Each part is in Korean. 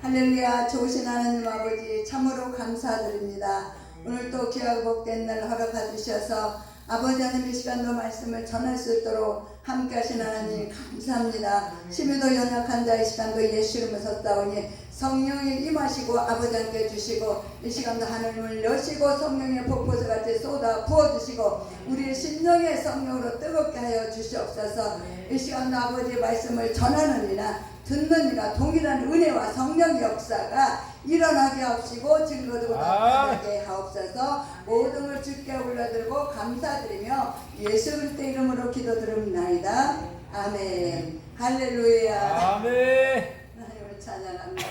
할렐루야. 좋으신 하나님 아버지 참으로 감사드립니다. 오늘 또 귀하고 복된 날 허락해 주셔서 아버지 하나님 이 시간도 말씀을 전할 수 있도록 함께 하신 하나님 감사합니다. 심히도 연약한 자의 시간도 예수 이름으로 섰다오니 성령이 임하시고 아버지 함께 주시고 이 시간도 하늘을 여시고 성령의 폭포수같이 쏟아 부어주시고 우리의 심령의 성령으로 뜨겁게 하여 주시옵소서. 이 시간도 아버지의 말씀을 전하는 이나 듣는 이가 동일한 은혜와 성령의 역사가 일어나게 하옵시고 증거되고 나타나게 하옵소서. 모든 걸 주께 올려들고 감사드리며 예수 그리스도의 이름으로 기도드립나이다. 아멘. 할렐루야. 아멘. 하나님을 찬양합니다.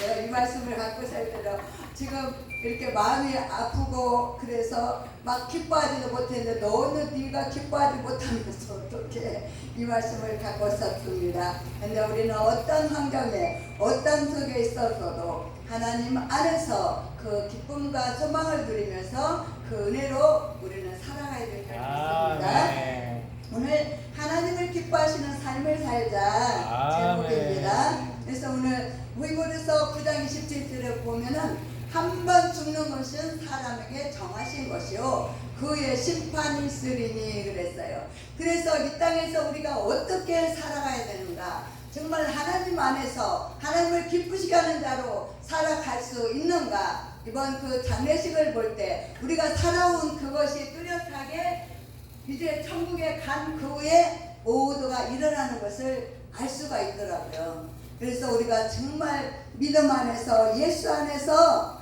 내가 이 말씀을 갖고 살 때로 지금 이렇게 마음이 아프고 그래서 막 기뻐하지도 못했는데 너는 네가 기뻐하지 못하면서 어떻게 이 말씀을 갖고 썼습니다. 근데 우리는 어떤 환경에 어떤 속에 있어서도 하나님 안에서 그 기쁨과 소망을 누리면서 그 은혜로 우리는 살아가야 될 것입니다. 오늘 하나님을 기뻐하시는 삶을 살자 제목입니다. 그래서 오늘 히브리서 9장 27절에 보면은 한 번 죽는 것은 사람에게 정하신 것이요 그의 심판이 있으리니 그랬어요. 그래서 이 땅에서 우리가 어떻게 살아가야 되는가, 정말 하나님 안에서 하나님을 기쁘시게 하는 자로 살아갈 수 있는가, 이번 그 장례식을 볼 때 우리가 살아온 그것이 뚜렷하게 이제 천국에 간 그 후에 모두가 일어나는 것을 알 수가 있더라고요. 그래서 우리가 정말 믿음 안에서 예수 안에서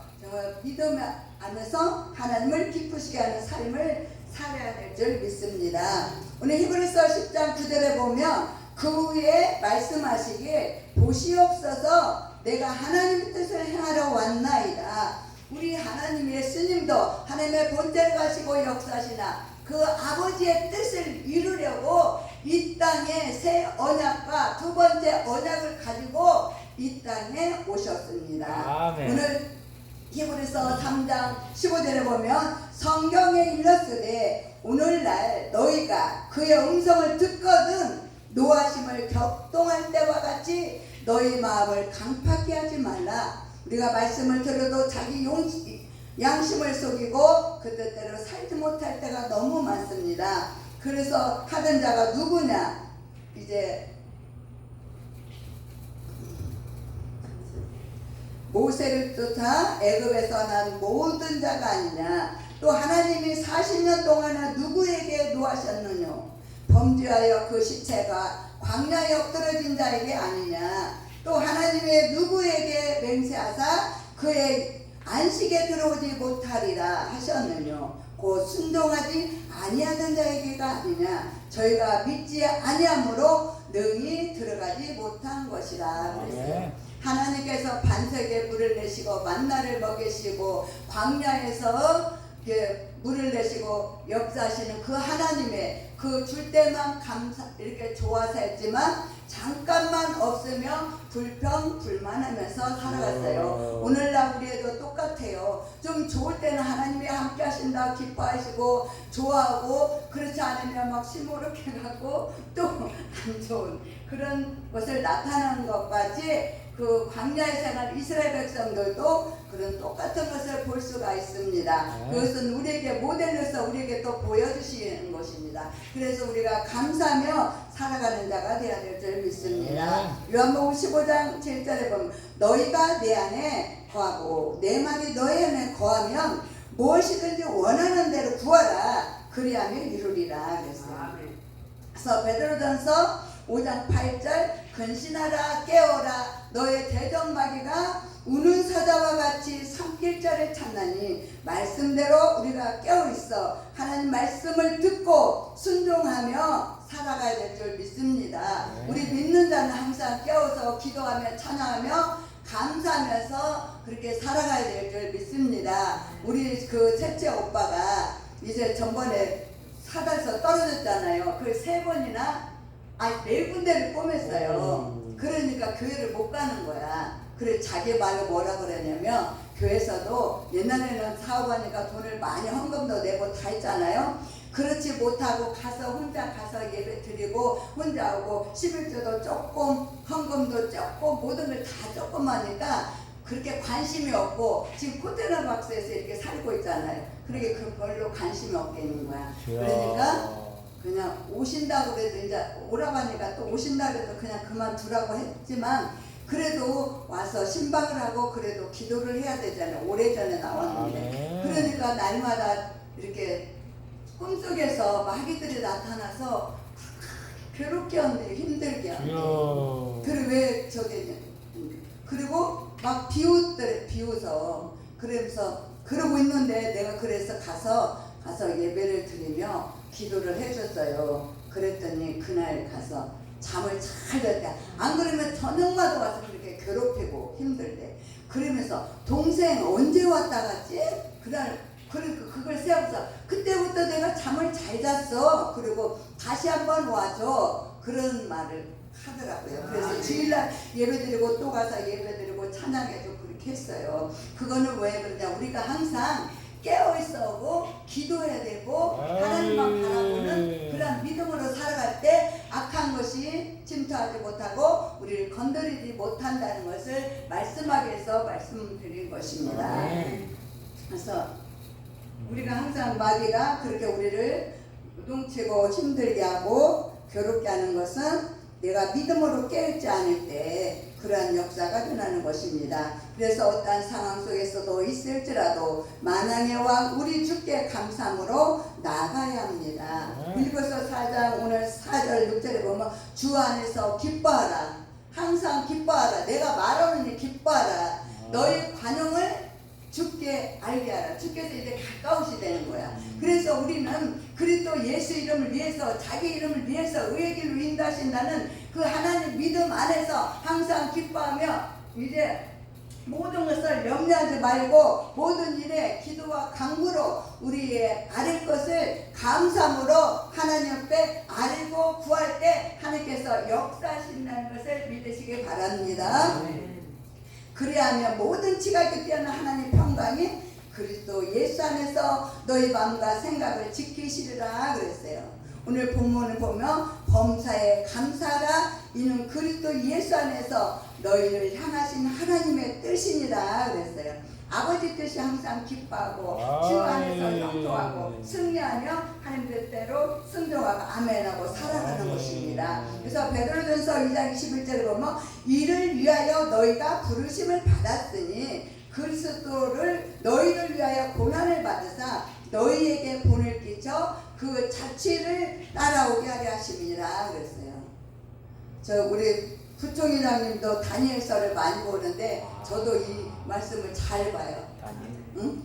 믿음 안에서 하나님을 기쁘시게 하는 삶을 살아야 될 줄 믿습니다. 오늘 히브리서 10장 9절에 보면 그 후에 말씀하시기에 보시옵소서 내가 하나님의 뜻을 행하러 왔나이다. 우리 하나님 예수님도 하나님의 본때를 가시고 역사하시나 그 아버지의 뜻을 이루려고 이 땅에 새 언약과 두 번째 언약을 가지고 이 땅에 오셨습니다. 아멘. 오늘 히브리서 3장 15절에 보면 성경에 일렀으되 오늘날 너희가 그의 음성을 듣거든 노하심을 격동할 때와 같이 너희 마음을 강팍게 하지 말라. 우리가 말씀을 들어도 자기 양심을 속이고 그 뜻대로 살지 못할 때가 너무 많습니다. 그래서 하던 자가 누구냐? 이제 모세를 쫓아 애굽에서 난 모든 자가 아니냐. 또 하나님이 40년 동안에 누구에게 노하셨느냐? 범죄하여 그 시체가 광야에 엎드러진 자에게 아니냐. 또 하나님의 누구에게 맹세하사 그의 안식에 들어오지 못하리라 하셨느냐. 곧 순종하지 아니하던 자에게가 아니냐. 저희가 믿지 아니함으로 능히 들어가지 못한 것이라 그랬어요. 하나님께서 반석에 물을 내시고 만나를 먹이시고 광야에서 물을 내시고 역사하시는 그 하나님의 그 줄 때만 이렇게 좋아서 했지만 잠깐만 없으면 불평불만하면서 살아갔어요. 오늘날 우리에도 똑같아요. 좀 좋을 때는 하나님이 함께 하신다 기뻐하시고 좋아하고, 그렇지 않으면 막 시무룩해 갖고 또 안 좋은 그런 것을 나타나는 것까지 그 광야의 생활 이스라엘 백성들도 그런 똑같은 것을 볼 수가 있습니다. 그것은 우리에게 모델로서 우리에게 또 보여주시는 것입니다. 그래서 우리가 감사하며 살아가는 자가 되어야 될 줄 믿습니다. 요한복음 15장 7절에 보면 너희가 내 안에 거하고 내 말이 너희 안에 거하면 무엇이든지 원하는 대로 구하라 그리하면 이루리라 그랬어요. 그래서 베드로전서 5장 8절 근신하라 깨어라 너의 대적마귀가 우는 사자와 같이 삼킬 자를 찾나니 말씀대로 우리가 깨어있어 하나님 말씀을 듣고 순종하며 살아가야 될 줄 믿습니다. 우리 믿는 자는 항상 깨어서 기도하며 찬양하며 감사하면서 그렇게 살아가야 될 줄 믿습니다. 우리 그 셋째 오빠가 이제 전번에 사달서 떨어졌잖아요. 그 3번이나 아니 4군데를 꼬맸어요. 그러니까 교회를 못 가는 거야. 그래 자기 말로 뭐라 그러냐면 교회에서도 옛날에는 사업하니까 돈을 많이 헌금도 내고 다 했잖아요. 그렇지 못하고 가서 혼자 가서 예배 드리고 혼자 오고 11조도 조금 헌금도 조금 모든 걸 다 조금 하니까 그렇게 관심이 없고 지금 코테나 박스에서 이렇게 살고 있잖아요. 그러게 그 별로 관심이 없게 있는 거야. 그러니까 그냥 오신다고 그래도 이제 오라고 하니까 또 오신다고 해도 그냥 그만두라고 했지만 그래도 와서 신방을 하고 그래도 기도를 해야 되잖아요. 오래전에 나왔는데. 그러니까 날마다 이렇게 꿈속에서 마귀들이 나타나서 괴롭게 한대, 힘들게 한대. 그리고 왜 저기 그리고 막 비웃어. 그러면서 그러고 있는데 내가 그래서 가서 예배를 드리며 기도를 해줬어요. 그랬더니 그날 가서 잠을 잘 잤대. 안 그러면 저녁마다 와서 그렇게 괴롭히고 힘들대. 그러면서 동생 언제 왔다 갔지? 그날 그걸 세워서 그때부터 내가 잠을 잘 잤어. 그리고 다시 한번 와줘. 그런 말을 하더라고요. 그래서 주일날 예배드리고 또 가서 예배드리고 찬양해도 그렇게 했어요. 그거는 왜 그러냐? 우리가 항상 깨어있어고 기도해야 되고 하나님만 바라보는 그런 믿음으로 살아갈 때 악한 것이 침투하지 못하고 우리를 건드리지 못한다는 것을 말씀하기 위해서 말씀드린 것입니다. 그래서 우리가 항상 마귀가 그렇게 우리를 요동치고 힘들게 하고 괴롭게 하는 것은 내가 믿음으로 깨어있지 않을 때 그러한 역사가 일어나는 것입니다. 그래서 어떠한 상황 속에서도 있을지라도 만왕의 왕 우리 주께 감사함으로 나아가야 합니다. 빌고서 4장 오늘 4절 6절에 보면 주 안에서 기뻐하라. 항상 기뻐하라. 내가 말하느니 기뻐하라. 너희 관용을 주께 알게 하라. 주께서 이제 가까우시다는 거야. 그래서 우리는 그리스도 예수 이름을 위해서 자기 이름을 위해서 의의 길로 인도하신다는 그 하나님 믿음 안에서 항상 기뻐하며 이제 모든 것을 염려하지 말고 모든 일에 기도와 간구로 우리의 아릴 것을 감사함으로 하나님 앞에 아리고 구할 때 하나님께서 역사하신다는 것을 믿으시기 바랍니다. 그리하면 모든 지각이 뛰어난 하나님 평강이 그리스도 예수 안에서 너희 마음과 생각을 지키시리라 그랬어요. 오늘 본문을 보면 범사에 감사하라. 이는 그리스도 예수 안에서 너희를 향하신 하나님의 뜻이니라 그랬어요. 아버지 뜻이 항상 기뻐하고 주 안에서 형통하고 승리하며 하나님 뜻대로 순종하고 아멘하고 살아가는 것입니다. 그래서 베드로전서 2장 21절에 보면 이를 위하여 너희가 부르심을 받았으니 그리스도를 너희를 위하여 고난을 받으사 너희에게 본을 끼쳐 그 자취를 따라오게 하려 하심이니라 그랬어요. 저 우리 부총회장님도 다니엘서를 많이 보는데 저도 이 말씀을 잘 봐요.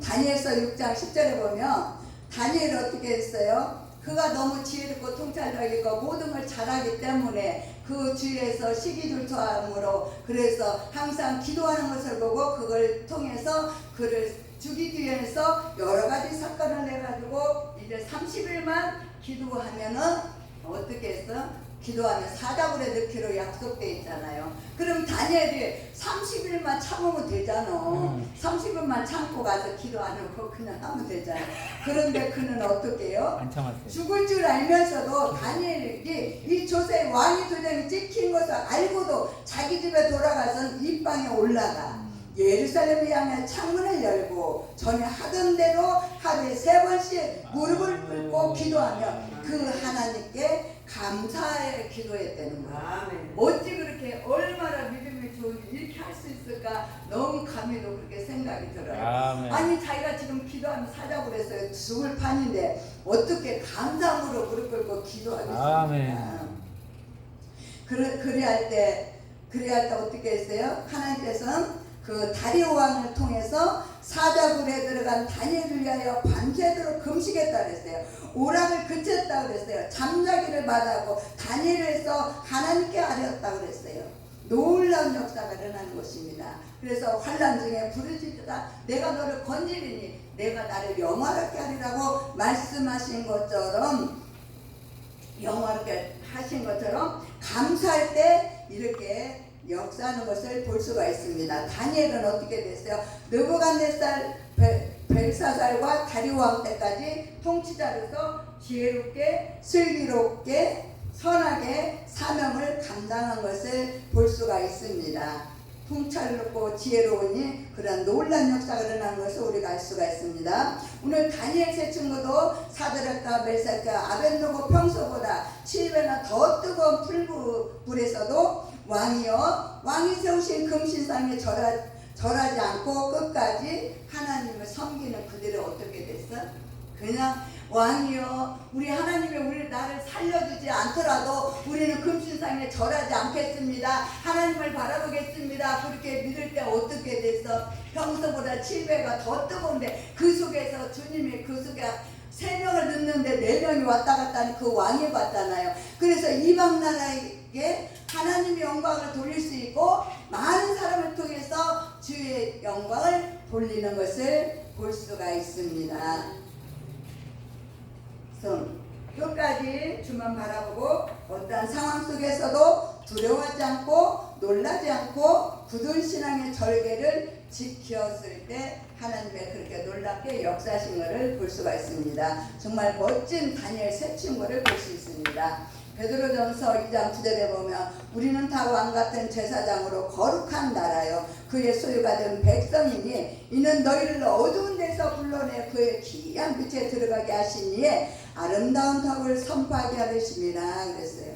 다니엘서 6장 10절에 보면 다니엘이 어떻게 했어요? 그가 너무 지혜롭고 통찰력이고 모든 걸 잘하기 때문에 그 주위에서 시기질투함으로 그래서 항상 기도하는 것을 보고 그걸 통해서 그를 죽이기 위해서 여러 가지 사건을 해가지고 이제 30일만 기도하면은 어떻게 했어? 기도하면 사자굴에 넣기로 약속되어 있잖아요. 그럼 다니엘이 30일만 참으면 되잖아. 30일만 참고 가서 기도하는 거 그냥 하면 되잖아. 그런데 그는 어떻게 해요? 안 참았어요. 죽을 줄 알면서도 다니엘이 이 조세 왕위 도장이 찍힌 것을 알고도 자기 집에 돌아가서 입방에 올라가 예루살렘을 향해 창문을 열고 전에 하던 대로 하루에 3번씩 무릎을 꿇고 기도하며 그 하나님께 감사의 기도했다는 거야. 어찌 그렇게 얼마나 믿음이 좋은지 이렇게 할 수 있을까? 너무 감히도 그렇게 생각이 들어요. 아니 자기가 지금 기도하면 사자고 그랬어요. 죽을 판인데 어떻게 감사함으로 무릎 꿇고 기도하겠습니까? 그래야 때 어떻게 했어요? 하나님께서는 그 다리오 왕을 통해서 사자굴에 들어간 다니엘을 위하여 밤새도록 금식했다 그랬어요. 오락을 그쳤다 그랬어요. 잠자기를 마다하고 다니엘을 해서 하나님께 아뢰었다 그랬어요. 놀라운 역사가 일어나는 것입니다. 그래서 환난 중에 부르짖으다 내가 너를 건지리니 내가 나를 영화롭게 하리라고 말씀하신 것처럼 영화롭게 하신 것처럼 감사할 때 이렇게 역사하는 것을 볼 수가 있습니다. 다니엘은 어떻게 됐어요? 느부갓네살 벨사살과 다리오왕 때까지 통치자로서 지혜롭게 슬기롭게 선하게 사명을 감당한 것을 볼 수가 있습니다. 통찰롭고 지혜로우니 그런 놀란 역사가 일어난 것을 우리가 알 수가 있습니다. 오늘 다니엘 세 친구도 사드락과 멜삭과 아벳노고 평소보다 7배나 더 뜨거운 불에서도 왕이 세우신 금신상에 절하지 않고 끝까지 하나님을 섬기는 그들이 어떻게 됐어? 그냥 왕이여 우리 하나님이 우리 나를 살려주지 않더라도 우리는 금신상에 절하지 않겠습니다. 하나님을 바라보겠습니다. 그렇게 믿을 때 어떻게 됐어? 평소보다 7배가 더 뜨거운데 그 속에서 주님이 그 속에 3명을 넣는데 4명이 왔다 갔다 하는 그 왕이 봤잖아요. 그래서 이방 나라에게 하나님의 영광을 돌릴 수 있고 많은 사람을 통해서 주의 영광을 돌리는 것을 볼 수가 있습니다. 끝까지 주만 바라보고 어떠한 상황 속에서도 두려워하지 않고 놀라지 않고 굳은 신앙의 절개를 지켰을 때 하나님의 그렇게 놀랍게 역사하신 것을 볼 수가 있습니다. 정말 멋진 다니엘 세 친구를 볼 수 있습니다. 베드로전서 2장 9절에 보면 우리는 다 왕같은 제사장으로 거룩한 나라요 그의 소유가 된 백성이니 이는 너희를 어두운 데서 불러내 그의 기이한 빛에 들어가게 하시니에 아름다운 덕을 선포하게 하시니라 그랬어요.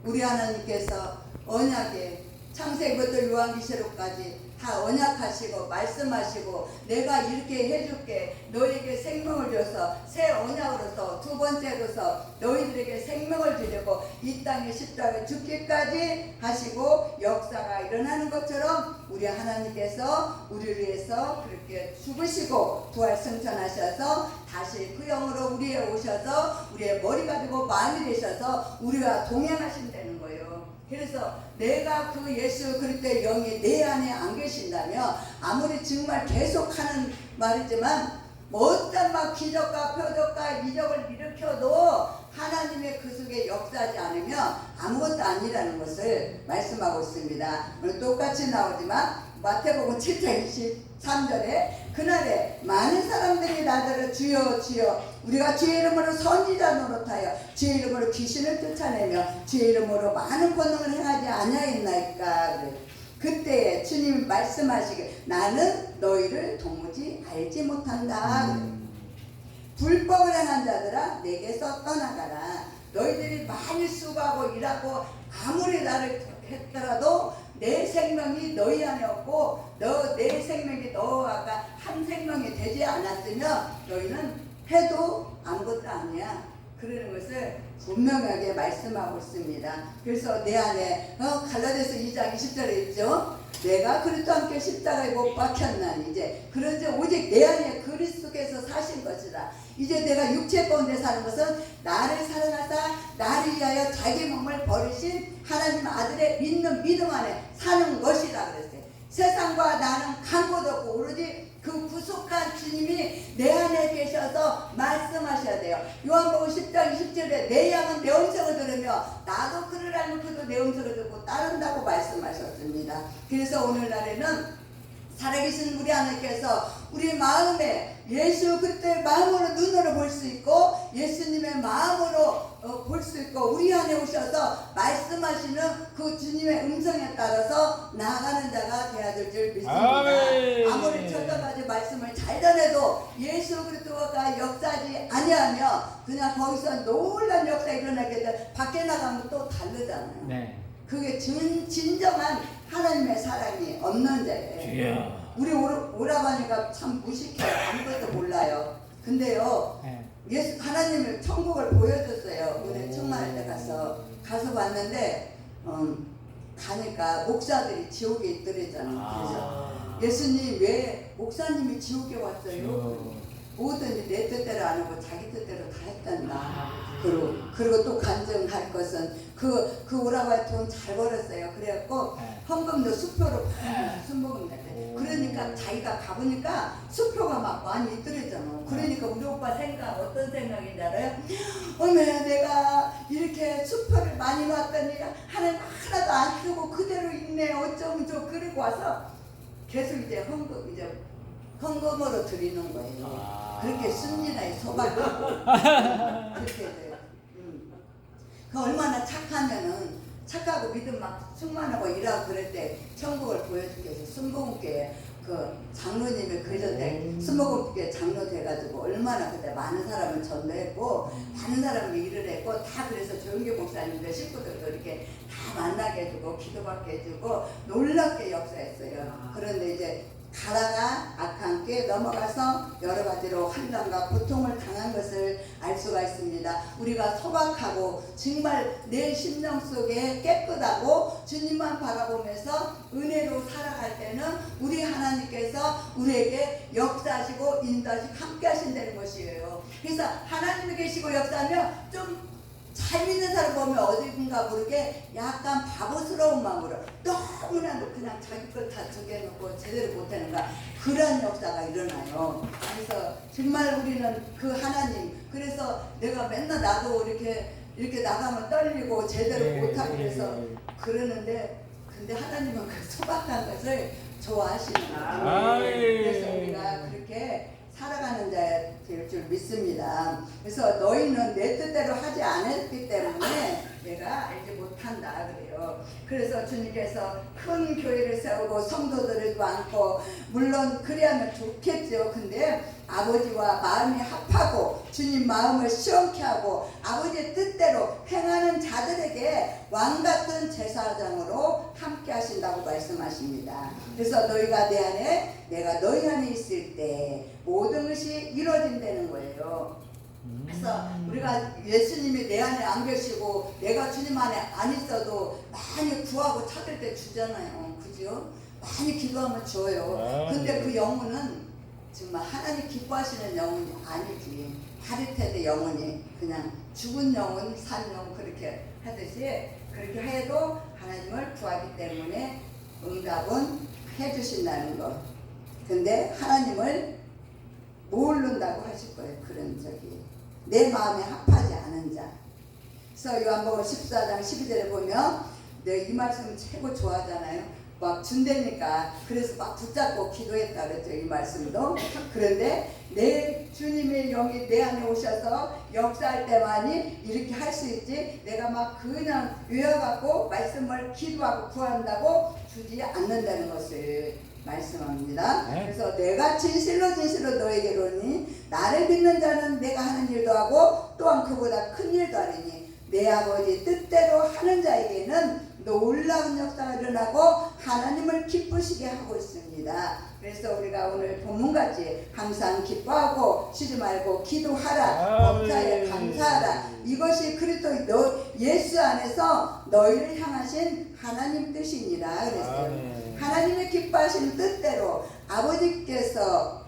우리 하나님께서 언약에 창세기부터 요한계시록까지 다 언약하시고 말씀하시고 내가 이렇게 해줄게 너희에게 생명을 줘서 새 언약으로서 두 번째로서 너희들에게 생명을 주려고 이 땅에 십자가에 죽기까지 하시고 역사가 일어나는 것처럼 우리 하나님께서 우리를 위해서 그렇게 죽으시고 부활 승천하셔서 다시 그 영으로 우리에 오셔서 우리의 머리가 되고 마음이 되셔서 우리와 동행하신다는 거예요. 그래서 내가 그 예수 그리스도의 영이 내 안에 안 계신다면 아무리 정말 계속하는 말이지만 어떤 막 기적과 표적과 이적을 일으켜도 하나님의 그 속에 역사하지 않으면 아무것도 아니라는 것을 말씀하고 있습니다. 오늘 똑같이 나오지만 마태복음 7장 23절에 그날에 많은 사람들이 나더러 주여 주여 우리가 주의 이름으로 선지자 노릇하여 주의 이름으로 귀신을 쫓아내며 주의 이름으로 많은 권능을 행하지 아니하였나이까. 그때 주님이 말씀하시길 나는 너희를 도무지 알지 못한다. 불법을 행한 자들아 내게서 떠나가라. 너희들이 많이 수고하고 일하고 아무리 나를 했더라도 내 생명이 너희 안에 없고 내 생명이 너와 한 생명이 되지 않았으면 너희는 해도 아무것도 아니야. 그러는 것을 분명하게 말씀하고 있습니다. 그래서 내 안에 갈라디아서 2장 20절에 있죠. 내가 그리스도와 함께 십자가에 못 박혔나니 이제 그런지 오직 내 안에 그리스도께서 사신 것이다. 이제 내가 육체 가운데 사는 것은 나를 사랑하사 나를 위하여 자기 몸을 버리신 하나님 아들의 믿는 믿음 안에 사는 것이다 그랬어요. 세상과 나는 간고도 없고 오로지 그 구속한 주님이 내 안에 계셔서 말씀하셔야 돼요. 요한복음 10장 20절에 내 양은 내 음성을 들으며 나도 그를 알면 그도 내 음성을 듣고 따른다고 말씀하셨습니다. 그래서 오늘날에는 살아계신 우리 하나님께서 우리 마음에 예수 그리스도의 마음으로 눈으로 볼 수 있고 예수님의 마음으로 볼 수 있고 우리 안에 오셔서 말씀하시는 그 주님의 음성에 따라서 나아가는 자가 되어야 될 줄 믿습니다. 아멘. 아무리 천사까지 말씀을 잘 전해도 예수 그리스도가 역사하지 아니하면 그냥 거기서 놀란 역사가 일어나게 돼 밖에 나가면 또 다르잖아요. 네. 그게 진정한 하나님의 사랑이 없는 자예요. 우리 오라버니가 참 무식해요. 아무것도 몰라요. 근데요, 예수 하나님을 천국을 보여줬어요. 오늘 청만할 때 가서 봤는데 가니까 목사들이 지옥에 있더랬잖아요. 그래서 예수님 왜 목사님이 지옥에 왔어요? 뭐든지 내 뜻대로 안 하고 자기 뜻대로 다 했단다. 그리고 또 간증할 것은 그 오라버니 돈 잘 벌었어요. 그래갖고 헌금도 수표로 순복음 냈대. 그러니까 자기가 가보니까 수표가 막 많이 있더랬잖아. 그러니까 우리 오빠 생각 어떤 생각인지 알아요? 어머 내가 이렇게 수표를 많이 놨더니 하나님 하나도 안 쓰고 그대로 있네. 어쩌면 그리고 와서 계속 이제 헌금 이제 헌금으로 드리는 거예요. 아. 그렇게 순진하게 소박하고 그렇게 돼요. 그 얼마나 착하면은 착하고 믿음 막 충만하고 일하고 그럴 때 천국을 보여주기 위해서 순복음교회 그 장로님이 그러셨대. 순복음교회 장로 돼가지고 얼마나 그때 많은 사람을 전도했고 많은 사람이 일을 했고 다 그래서 조용기 목사님들 식구들도 이렇게 다 만나게 해주고 기도받게 해주고 놀랍게 역사했어요. 그런데 이제 가다가 악한 꾀 넘어가서 여러 가지로 환난과 고통을 당한 것을 알 수가 있습니다. 우리가 소박하고 정말 내 심령 속에 깨끗하고 주님만 바라보면서 은혜로 살아갈 때는 우리 하나님께서 우리에게 역사하시고 인도하시고 함께 하신다는 것이에요. 그래서 하나님이 계시고 역사하면 좀 잘 믿는 사람 보면 어딘가 모르게 약간 바보스러운 마음으로 너무나 그냥 자기 걸 다 적여놓고 제대로 못하는가 그런 역사가 일어나요. 그래서 정말 우리는 그 하나님, 그래서 내가 맨날 나도 이렇게 나가면 떨리고 제대로 못하고 그래서 그러는데 근데 하나님은 그 소박한 것을 좋아하시는 거예요. 그래서 우리가 그렇게 살아가는 자일 줄 믿습니다. 그래서 너희는 내 뜻대로 하지 않았기 때문에 내가 알지 못한다 그래요. 그래서 주님께서 큰 교회를 세우고 성도들을 많고 물론 그래야면 좋겠죠. 근데 아버지와 마음이 합하고 주님 마음을 시원케 하고 아버지의 뜻대로 행하는 자들에게 왕같은 제사장으로 함께 하신다고 말씀하십니다. 그래서 너희가 내 안에 내가 너희 안에 있을 때 모든 것이 이루어진다는 거예요. 그래서 우리가 예수님이 내 안에 안 계시고 내가 주님 안에 안 있어도 많이 구하고 찾을 때 주잖아요. 그죠? 많이 기도하면 줘요. 근데 그 영혼은 정말 하나님 기뻐하시는 영혼이 아니지. 하리테드 영혼이 그냥 죽은 영혼, 산 영혼 그렇게 하듯이 그렇게 해도 하나님을 구하기 때문에 응답은 해주신다는 것. 근데 하나님을 모른다고 하실 거예요. 그런 적이 내 마음에 합하지 않은 자. 그래서 요한복음 14장 12절에 보면 내가 이 말씀 최고 좋아하잖아요. 막 준대니까 그래서 막 붙잡고 기도했다 그랬죠. 이 말씀도. 그런데 내 주님의 영이 내 안에 오셔서 역사할 때만이 이렇게 할 수 있지 내가 막 그냥 외워갖고 말씀을 기도하고 구한다고 주지 않는다는 것을 말씀합니다. 그래서 내가 진실로 너에게로니 나를 믿는 자는 내가 하는 일도 하고 또한 그보다 큰 일도 하리니 내 아버지 뜻대로 하는 자에게는 놀라운 역사가 일어나고 하나님을 기쁘시게 하고 있습니다. 그래서 우리가 오늘 본문같이 항상 기뻐하고 쉬지 말고 기도하라, 범사에 감사하라. 이것이 그리스도 예수 안에서 너희를 향하신 하나님 뜻이니라 그랬어요. 하나님의 기뻐하시는 뜻대로 아버지께서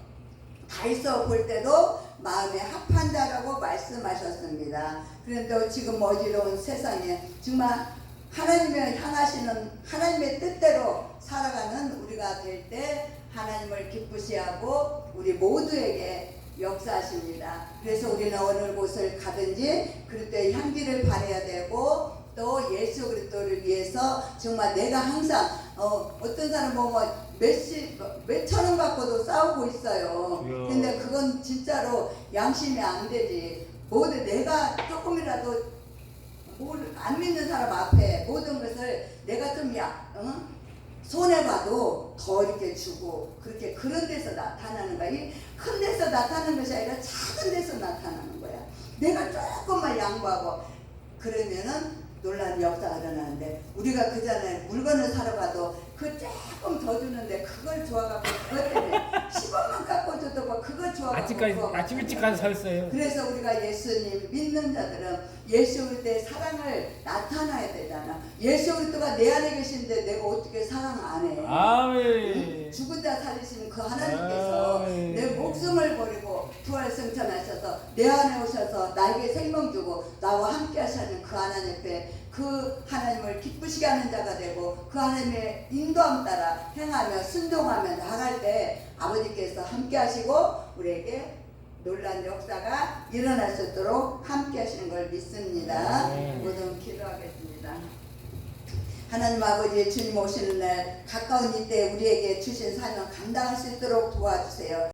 다이소 볼 때도 마음에 합한 자라고 말씀하셨습니다. 그런데 지금 어지러운 세상에 정말 하나님을 향하시는 하나님의 뜻대로 살아가는 우리가 될 때 하나님을 기쁘시하고 우리 모두에게 역사하십니다. 그래서 우리는 어느 곳을 가든지 그때 향기를 발해야 되고 또 예수 그리스도를 위해서 정말 내가 항상 어떤 사람 보면 몇천 원 갖고도 싸우고 있어요. 근데 그건 진짜로 양심이 안 되지. 모두 내가 조금이라도 안 믿는 사람 앞에 모든 것을 내가 좀 손해봐도 더 이렇게 주고 그렇게 그런 데서 나타나는 거야. 이 큰 데서 나타나는 것이 아니라 작은 데서 나타나는 거야. 내가 조금만 양보하고 그러면은 놀라운 역사가 일어나는데 우리가 그전에 물건을 사러 가도 그 조금 더 주는데 그걸 좋아갖고 그것 때문에 10원만 깎고 줘도 그걸 좋아갖고 아직까지 아침 일찍 가서 사셨어요. 그래서 우리가 예수님 믿는 자들은 예수 그리스도의 사랑을 나타나야 되잖아. 예수 그리스도가 내 안에 계신데 내가 어떻게 사랑 안 해? 아멘. 죽은 자 살리시는 그 하나님께서 내 목숨을 버리고 부활 승천하셔서 내 안에 오셔서 나에게 생명 주고 나와 함께 하시는 그 하나님 앞에 그 하나님을 기쁘시게 하는 자가 되고 그 하나님의 인도함 따라 행하며 순종하며 나갈 때 아버지께서 함께 하시고 우리에게 놀란 역사가 일어날 수 있도록 함께 하시는 걸 믿습니다. 모두 기도하겠습니다. 하나님 아버지 주님 오시는 날 가까운 이때 우리에게 주신 사명 감당할 수 있도록 도와주세요.